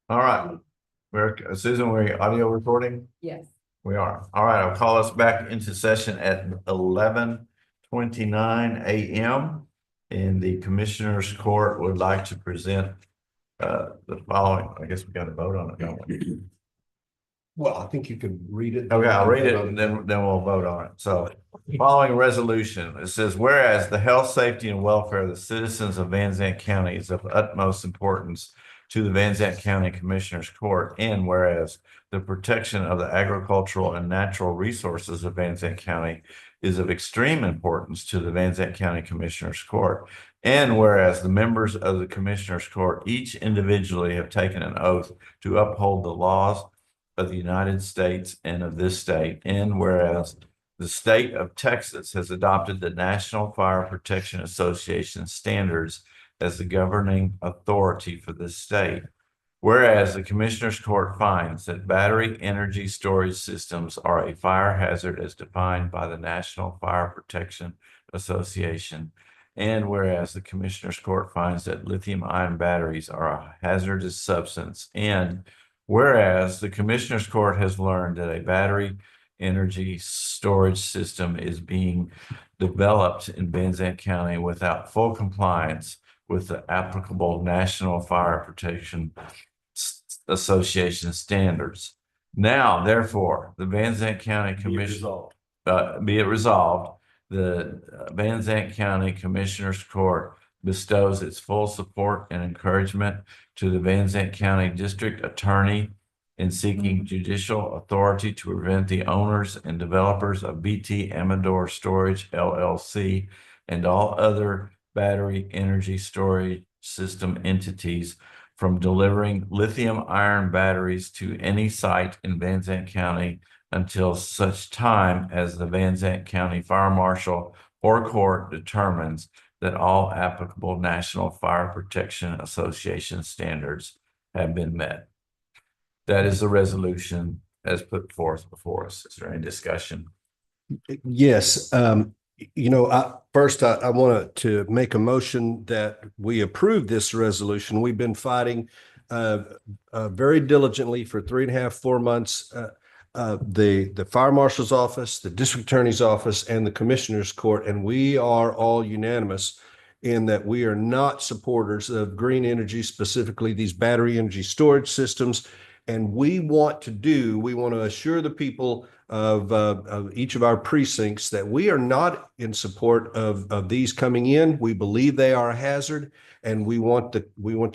All right. Susan, we're audio recording? Yes. We are. All right, I'll call us back into session at 11:29 a.m. And the Commissioners Court would like to present the following. I guess we got to vote on it, don't we? Well, I think you can read it. Okay, I'll read it and then we'll vote on it. So following resolution, it says, whereas the health, safety, and welfare of the citizens of Van Zandt County is of utmost importance to the Van Zandt County Commissioners Court, and whereas the protection of the agricultural and natural resources of Van Zandt County is of extreme importance to the Van Zandt County Commissioners Court, and whereas the members of the Commissioners Court each individually have taken an oath to uphold the laws of the United States and of this state, and whereas the state of Texas has adopted the National Fire Protection Association standards as the governing authority for this state. Whereas the Commissioners Court finds that battery energy storage systems are a fire hazard as defined by the National Fire Protection Association. And whereas the Commissioners Court finds that lithium-ion batteries are a hazardous substance. And whereas the Commissioners Court has learned that a battery energy storage system is being developed in Van Zandt County without full compliance with the applicable National Fire Protection Association standards. Now, therefore, the Van Zandt County Commission, be it resolved, the Van Zandt County Commissioners Court bestows its full support and encouragement to the Van Zandt County District Attorney in seeking judicial authority to prevent the owners and developers of BT Amador Storage LLC and all other battery energy storage system entities from delivering lithium iron batteries to any site in Van Zandt County until such time as the Van Zandt County Fire Marshal or court determines that all applicable National Fire Protection Association standards have been met. That is the resolution as put forth before us. Is there any discussion? Yes. First, I want to make a motion that we approve this resolution. We've been fighting very diligently for 3.5, 4 months. The fire marshal's office, the district attorney's office, and the commissioner's court, and we are all unanimous in that we are not supporters of green energy, specifically these battery energy storage systems. And we want to assure the people of each of our precincts that we are not in support of these coming in. We believe they are a hazard, and we want the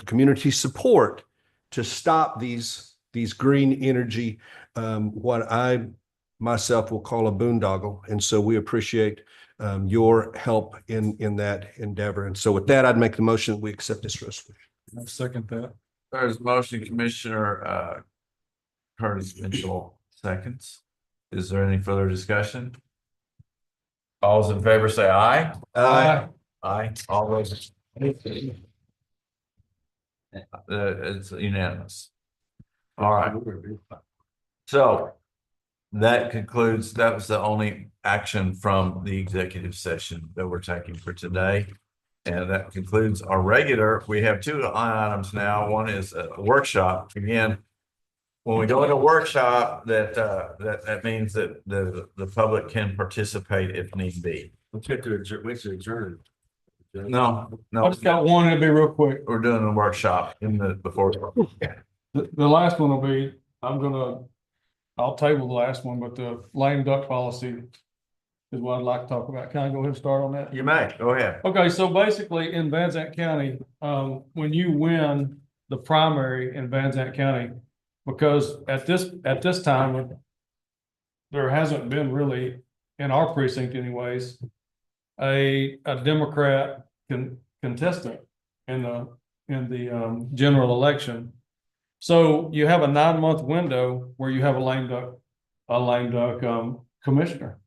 community support to stop these green energy, what I myself will call a boondoggle. And so we appreciate your help in that endeavor. And so with that, I'd make the motion that we accept this resolution. I second that. There's a motion, Commissioner Curtis Mitchell seconds. Is there any further discussion? All those in favor say aye. Aye. Aye. All those. It's unanimous. All right. So that was the only action from the executive session that we're taking for today. And that concludes our regular. We have 2 line items now. One is a workshop. Again, when we go into workshop, that means that the public can participate if need be. Let's get to adjourn. No. I just got one. It'll be real quick. We're doing a workshop before. The last one will be, I'll table the last one, but the lame duck policy is what I'd like to talk about. Can I go ahead and start on that? You may, go ahead. Okay, so basically in Van Zandt County, when you win the primary in Van Zandt County, because at this time, there hasn't been really, in our precinct anyways, a Democrat contestant in the general election. So you have a 9-month window where you have a lame duck commissioner.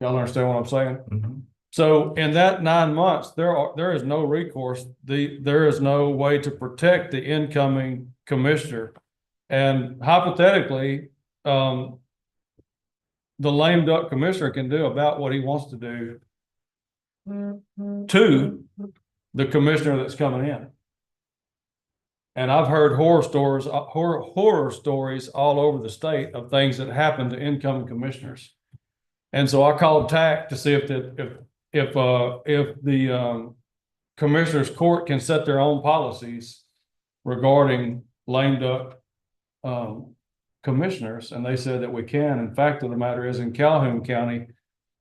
Y'all understand what I'm saying? Mm-hmm. So in that 9 months, there is no recourse. There is no way to protect the incoming commissioner And hypothetically, the lame duck commissioner can do about what he wants to do to the commissioner that's coming in. And I've heard horror stories all over the state of things that happen to incoming commissioners. And so I called TAC to see if the commissioners court can set their own policies regarding lame duck commissioners, and they said that we can. In fact of the matter is, in Calhoun County,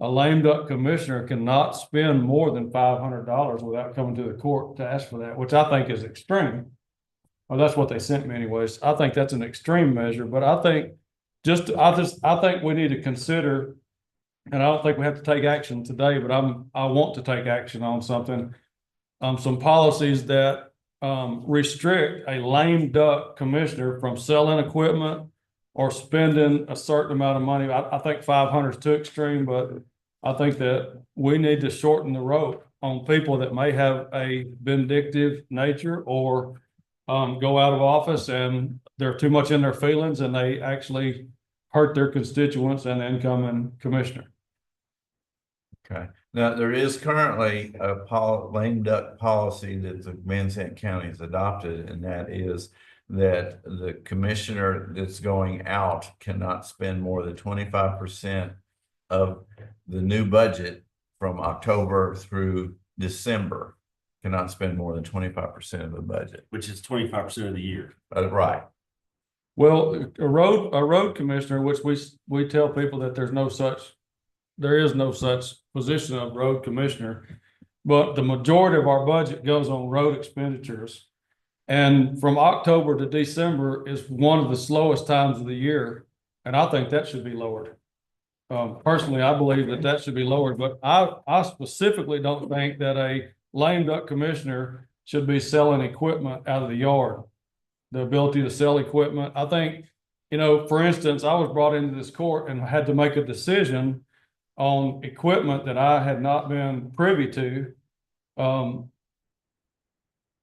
a lame duck commissioner cannot spend more than $500 without coming to the court to ask for that, which I think is extreme. Well, that's what they sent me anyways. I think that's an extreme measure, but I think I think we need to consider, and I don't think we have to take action today, but I want to take action on something, some policies that restrict a lame duck commissioner from selling equipment or spending a certain amount of money. I think 500 is too extreme, but I think that we need to shorten the rope on people that may have a vindictive nature or go out of office and they're too much in their feelings and they actually hurt their constituents and the incoming commissioner. Okay. Now, there is currently a lame duck policy that the Van Zandt County has adopted, and that is that the commissioner that's going out cannot spend more than 25% of the new budget from October through December. Cannot spend more than 25% of the budget. Which is 25% of the year. Right. Well, a road commissioner, which we tell people that there is no such position of road commissioner, but the majority of our budget goes on road expenditures. And from October to December is one of the slowest times of the year. And I think that should be lowered. Personally, I believe that should be lowered, but I specifically don't think that a lame duck commissioner should be selling equipment out of the yard. The ability to sell equipment. I think, for instance, I was brought into this court and had to make a decision on equipment that I had not been privy to.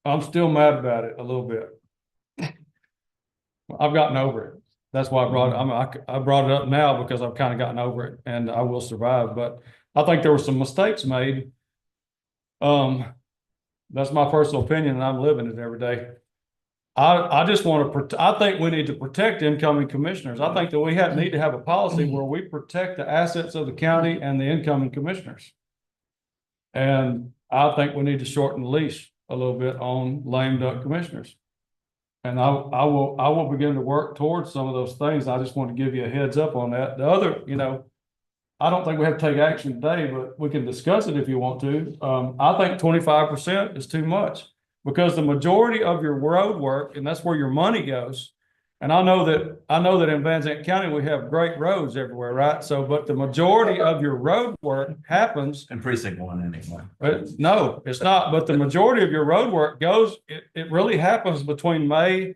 I'm still mad about it a little bit. I've gotten over it. That's why I brought it. I brought it up now because I've kind of gotten over it and I will survive. But I think there were some mistakes made. That's my personal opinion and I'm living it every day. I just want to, I think we need to protect incoming commissioners. I think that we need to have a policy where we protect the assets of the county and the incoming commissioners. And I think we need to shorten the leash a little bit on lame duck commissioners. And I will begin to work towards some of those things. I just want to give you a heads up on that. The other, I don't think we have to take action today, but we can discuss it if you want to. I think 25% is too much because the majority of your road work, and that's where your money goes. And I know that in Van Zandt County, we have great roads everywhere, right? So, but the majority of your road work happens. In precinct 1 anyway. No, it's not. But the majority of your road work it really happens between May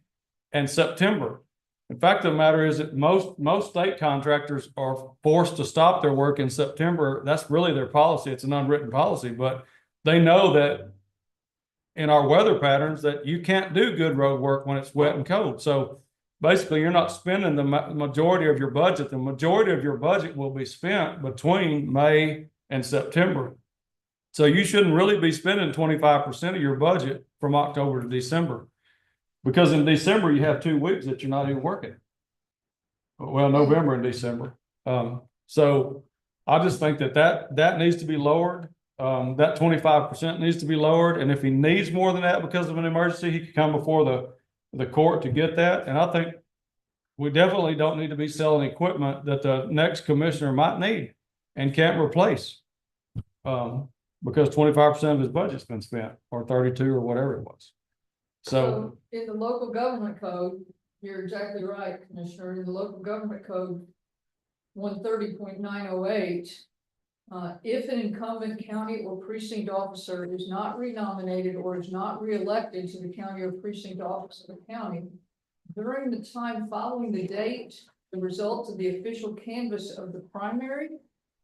and September. In fact, the matter is that most state contractors are forced to stop their work in September. That's really their policy. It's an unwritten policy, but they know that in our weather patterns that you can't do good road work when it's wet and cold. So basically you're not spending the majority of your budget. The majority of your budget will be spent between May and September. So you shouldn't really be spending 25% of your budget from October to December. Because in December, you have 2 weeks that you're not even working. Well, November and December. So I just think that needs to be lowered. That 25% needs to be lowered. And if he needs more than that because of an emergency, he can come before the court to get that. And I think we definitely don't need to be selling equipment that the next commissioner might need and can't replace. Because 25% of his budget's been spent, or 32 or whatever it was. So in the local government code, you're exactly right, Commissioner. In the local government code 130.908, if an incumbent county or precinct officer is not renominated or is not reelected to the county or precinct office of the county, during the time following the date, the results of the official canvass of the primary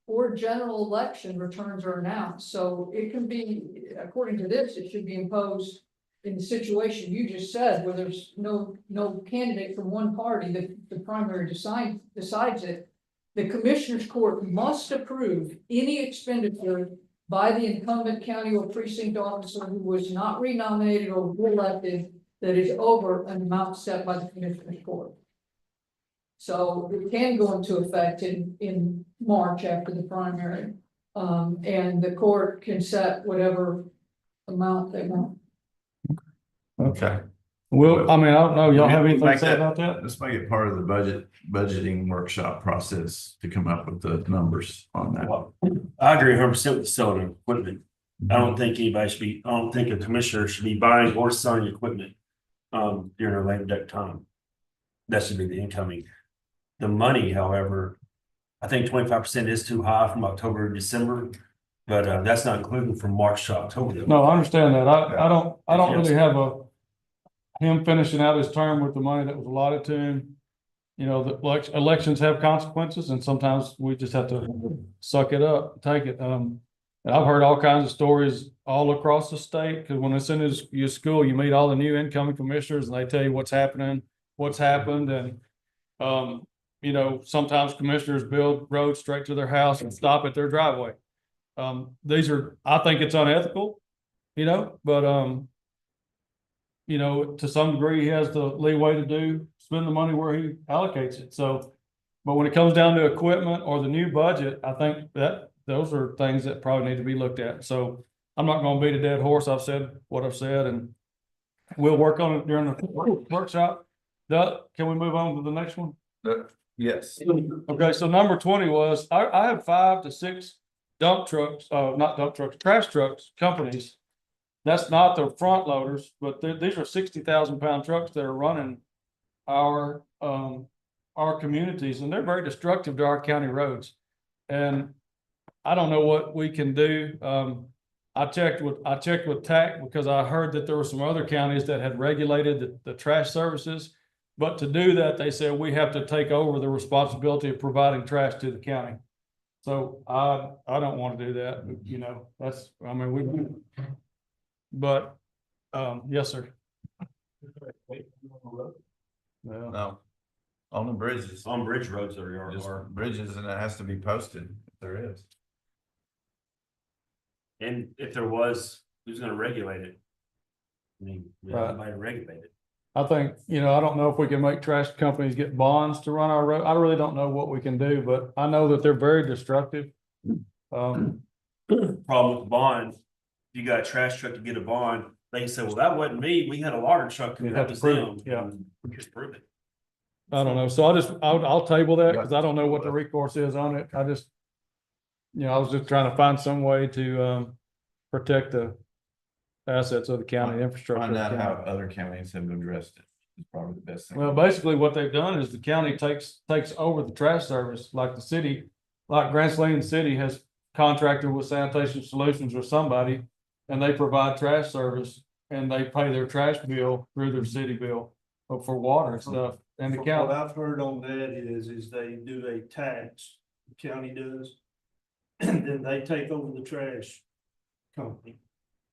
or general election returns are announced. So it can be, according to this, it should be imposed in the situation you just said, where there's no candidate from one party, the primary decides it. The commissioners court must approve any expenditure by the incumbent county or precinct officer who was not renominated or reelected that is over an amount set by the commissioners court. So it can go into effect in March after the primary. And the court can set whatever amount they want. Okay. Well, I mean, I don't know, y'all have anything to Make say that- about that? Let's make it part of the budgeting workshop process to come up with the numbers on that. I agree 100% with selling equipment. I don't think I don't think a commissioner should be buying or selling equipment during a lame duck time. That should be the incoming. The money, however, I think 25% is too high from October to December, but that's not including from March to October. No, I understand that. I don't Yes. really have him finishing out his term with the money that was allotted to him. You know, the elections have consequences and sometimes we just have to suck it up, take it. And I've heard all kinds of stories all across the state, because when it's in your school, you meet all the new incoming commissioners and they tell you what's happening, what's happened, and you know, sometimes commissioners build roads straight to their house and stop at their driveway. I think it's unethical, you know, but you know, to some degree, he has the leeway to spend the money where he allocates it. So, but when it comes down to equipment or the new budget, I think that those are things that probably need to be looked at. So I'm not going to beat a dead horse. I've said what I've said, and we'll work on it during the workshop. Doug, can we move on to the next one? Yes. Okay, so number 20 was, I have 5 to 6 not dump trucks, trash trucks, companies. That's not the front loaders, but these are 60,000 pound trucks that are running our communities, and they're very destructive to our county roads. And I don't know what we can do. I checked with TAC because I heard that there were some other counties that had regulated the trash services. But to do that, they said we have to take over the responsibility of providing trash to the county. So I don't want to do that, but, you know, but yes, sir. Well, No. On the bridges. On bridge roads Just are, bridges, and it has to be posted if there is. and if there was, who's gonna regulate it? I mean, we have Right. somebody to regulate it. I think, you know, I don't know if we can make trash companies get bonds to run our road. I really don't know what we can do, but I know that they're very destructive. Problem with the bond, if you got a trash truck to get a bond, they can say, well, that wasn't me, we had a water truck, You'd that have to was prove them. it, yeah. We just prove it. I don't know. So I'll table that because I don't know what the recourse is on it. I just, you know, I was just trying to find some way to protect the assets of the county infrastructure. Find of out the how county. other counties have addressed it. It's probably the best thing. Well, basically what they've done is the county takes over the trash service, like the city, like Grand Saline City has contracted with Sanitation Solutions or somebody, and they provide trash service and they pay their trash bill through their city bill for water and stuff. And the What county, I've heard on that is they do a tax, the county does. And then they take over the trash company.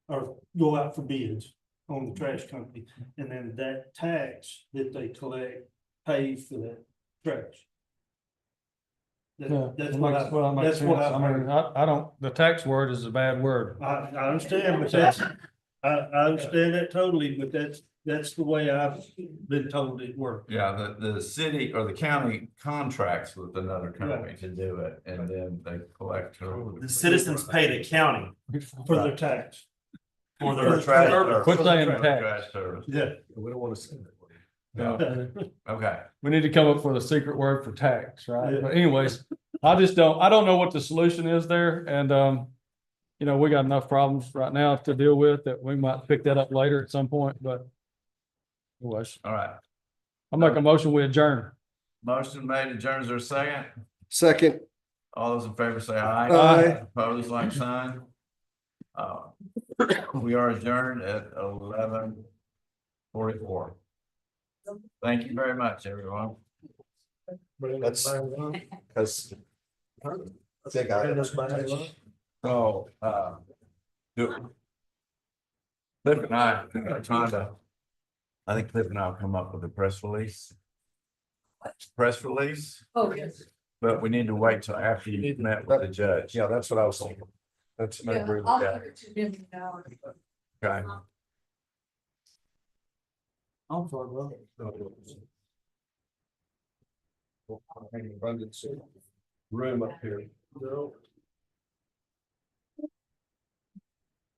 Or go out for bids on the trash company, and then that tax that they collect pays for that trash. yeah, That's it what makes- well, it makes that's what sense. I've I mean, heard. I don't, the tax word is a bad word. I understand, but I understand that totally, but that's the way I've been told it works. Yeah, the city or the county contracts with another company to do it, and then they collect. The citizens pay the county For their tax. for their their trash trash. Quit saying tax. Trash service. Yeah. We don't want to say that. Yeah. Okay. We need to come up with a secret word for tax, right? Yeah. But anyways, I don't know what the solution is there, and you know, we got enough problems right now to deal with that we might pick that up later at some point, but anyways, All right. I'll make a motion, we adjourn. Motion made, adjourns there a second. Second, All those in favor say aye. Aye. Opposed, like sign. We are adjourned at 11:44. Thank you very much, everyone. that's because I think I. So, do, Cliff and I are trying to, I think Cliff and I will come up with a press release. Press release, Oh, yes. but we need to wait till after you've met with the judge. Yeah, that's what I was thinking. That's, I Yeah, agree with I'll that. give it to him now. Okay. I'm sorry, well. Abundance of room up here.